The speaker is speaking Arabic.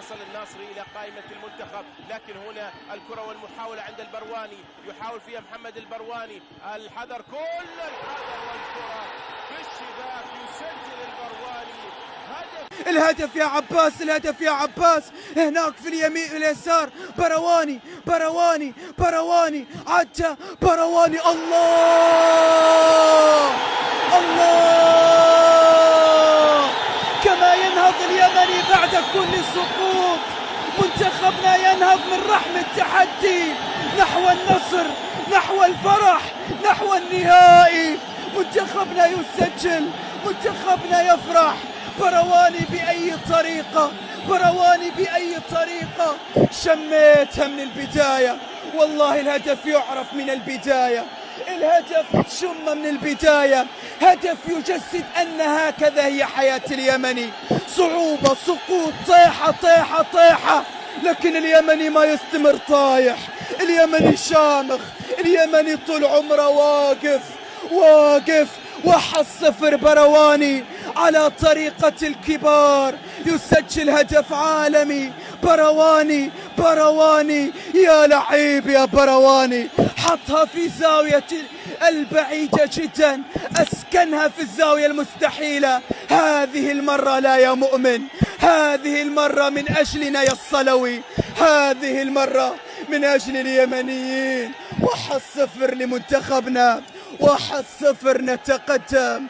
فيصل الناصري إلى قائمة المنتخب، لكن هنا الكرة والمحاولة عند البرواني، يحاول فيها محمد البرواني، الحذر، كل الحذر والكرة في الشباك، يسجل البرواني الهدف يا عباس، الهدف يا عباس. هناك في اليمين اليسار برواني برواني برواني، عدى برواني، الله الله، كما ينهض اليمني بعد كل سقوط. منتخبنا ينهض من رحم التحدي نحو النصر، نحو الفرح، نحو النهائي. منتخبنا يسجل، منتخبنا يفرح. برواني بأي طريقة، برواني بأي طريقة، شميتها من البداية. والله الهدف يعرف من البداية، الهدف شم من البداية. هدف يجسد أن هكذا هي حياة اليمني، صعوبة، سقوط، طيحة طيحة طيحة، لكن اليمني ما يستمر طايح. اليمني شامخ، اليمني طول عمره واقف واقف. 1-0 برواني على طريقة الكبار، يسجل هدف عالمي. برواني برواني، يا لعيب يا برواني، حطها في زاوية البعيدة جدا، أسكنها في الزاوية المستحيلة. هذه المرة لا يا مؤمن، هذه المرة من أجلنا يا الصلوي، هذه المرة من أجل اليمنيين. 1-0 لمنتخبنا، 1-0 نتقدم.